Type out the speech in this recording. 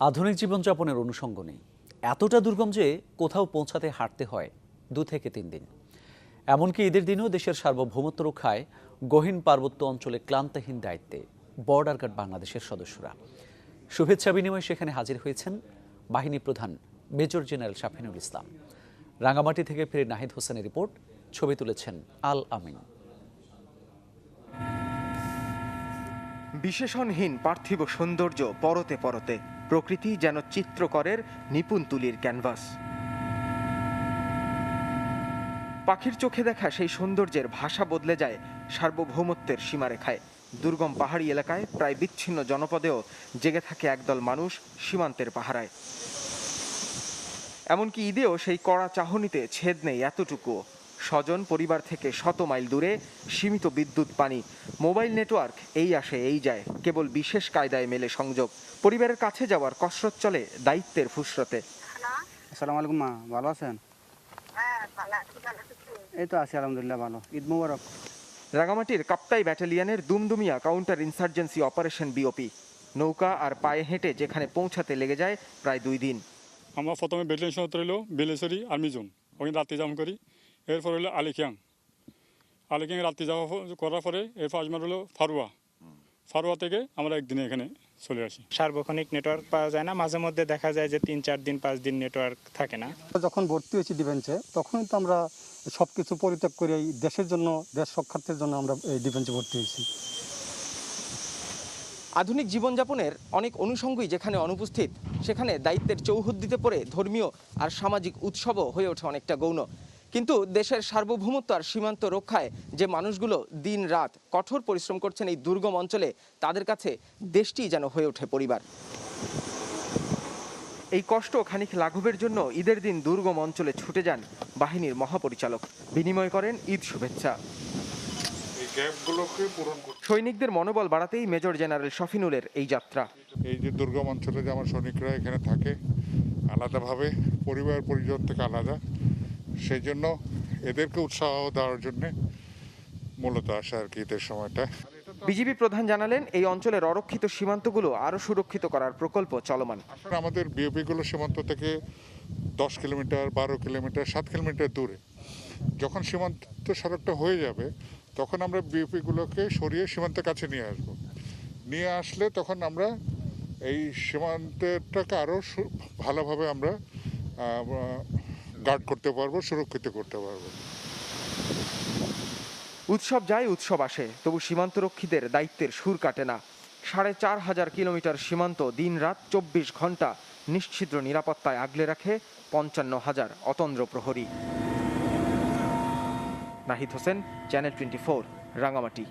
আধুনিক জীবনযাপনের অনুষঙ্গ নেই, এতটা দুর্গম যে কোথাও পৌঁছাতে হাঁটতে হয় 2 থেকে 3 দিন। এমনকি ঈদের দিনেও দেশের সার্বভৌমত্ব রক্ষায় গহীন পার্বত্য অঞ্চলে ক্লান্তহীন দায়িত্বে বর্ডার গার্ড বাংলাদেশের সদস্যরা। শুভেচ্ছা বিনিময়ে সেখানে হাজির হয়েছেন বাহিনী প্রধান মেজর জেনারেল শাফিনুল ইসলাম। রাঙামাটি থেকে ফিরে নাহিদ হোসেনের রিপোর্ট, ছবি তুলেছেন আল আমিন। বিশেষণহীন পার্থিব সৌন্দর্য পরতে পরতে, প্রকৃতি যেন চিত্রকরের নিপুণ তুলির ক্যানভাস। পাখির চোখে দেখা সেই সৌন্দর্যের ভাষা বদলে যায় সার্বভৌমত্বের সীমারেখায়। দুর্গম পাহাড়ি এলাকায় প্রায় বিচ্ছিন্ন জনপদেও জেগে থাকে একদল মানুষ সীমান্তের পাহারায়। এমনকি ঈদেও সেই কড়া চাহনিতে ছেদ নেই এতটুকুও। স্বজন পরিবার থেকে শত মাইল দূরে, সীমিত বিদ্যুৎ, পানি, মোবাইল নেটওয়ার্ক এই আসে এই যায়, কেবল বিশেষ কায়দায় মেলে সংযোগ। পরিবারের কাছে যাওয়ার কসরত চলে দায়িত্বের ফুসরতে। আসসালামু আলাইকুম মা, ভালো আছেন? এই তো আছি আলহামদুলিল্লাহ, ভালো। ঈদ মুবারক। রাঙামাটির কাপ্তাই ব্যাটালিয়নের Dumdumia counter insurgency operation BOP. নৌকা আর পায়ে হেঁটে যেখানে পৌঁছাতে লেগে যায় প্রায় 2 দিন। আমরা প্রথমে ব্যাটালিয়ন সদর হইল বেলেশ্বরী আর্মি জোন, ওখানে রাত্রি যাপন করি। এরপর হলো আলিখিয়াং রাত্রি যাওয়া করার পরে এরপর আজমার হলো ফারুয়া থেকে আমরা একদিনে এখানে চলে আসি। সার্বক্ষণিক নেটওয়ার্ক পাওয়া যায় না, মাঝে মধ্যে দেখা যায় যে 3-4 দিন 5 দিন নেটওয়ার্ক থাকে না। যখন ভর্তি হয়েছি ডিফেন্সে, তখনই তো আমরা সবকিছু পরিত্যাগ করে এই দেশের জন্য, দেশ রক্ষার্থের জন্য আমরা এই ডিফেন্সে ভর্তি হয়েছি। আধুনিক জীবনযাপনের অনেক অনুষঙ্গই যেখানে অনুপস্থিত, সেখানে দায়িত্বের চৌহদ্দিতে পড়ে ধর্মীয় আর সামাজিক উৎসবও হয়ে ওঠে অনেকটা গৌণ। কিন্তু দেশের সার্বভৌমত্ব আর সীমান্ত রক্ষায় যে মানুষগুলো দিন রাত কঠোর পরিশ্রম করছেন এই দুর্গম অঞ্চলে, তাদের কাছে দেশটি যেন হয়ে ওঠে পরিবার। এই কষ্ট খানিক লাঘবের জন্য ঈদের দিন দুর্গম অঞ্চলে ছুটে যান বাহিনীর মহাপরিচালক, বিনিময় করেন ঈদ শুভেচ্ছা। সৈনিকদের মনোবল বাড়াতেই মেজর জেনারেল শাফিনুলের এই যাত্রা। এই যে দুর্গম অঞ্চলে যে আমার সৈনিকরা এখানে থাকে, আলাদাভাবে পরিবার পরিজন থেকে আলাদা, সেই জন্য এদেরকে উৎসাহ দেওয়ার জন্য মূলত আসা আর কি ঈদের সময়টা। বিজিবি প্রধান জানালেন, এই অঞ্চলের অরক্ষিত সীমান্তগুলো আরো সুরক্ষিত করার প্রকল্প চলমান। আমাদের বিওপিগুলো সীমান্ত থেকে 10 কিলোমিটার, 12 কিলোমিটার, 7 কিলোমিটার দূরে। যখন সীমান্ত সড়কটা হয়ে যাবে, তখন আমরা বিওপিগুলোকে সরিয়ে সীমান্তের কাছে নিয়ে আসব। নিয়ে আসলে তখন আমরা এই সীমান্তটাকে আরও ভালোভাবে আমরা গার্ড করতে পারবো, সুরক্ষিত করতে পারবো। উৎসব যায় উৎসব আসে, তবু সীমান্তরক্ষীদের দায়িত্বের সুর কাটে না। 4500 কিলোমিটার সীমান্ত দিন রাত 24 ঘন্টা নিশ্ছিদ্র নিরাপত্তায় আগলে রাখে 55,000 অতন্দ্র প্রহরী। নাহিদ হোসেন, চ্যানেল 24, রাঙামাটি।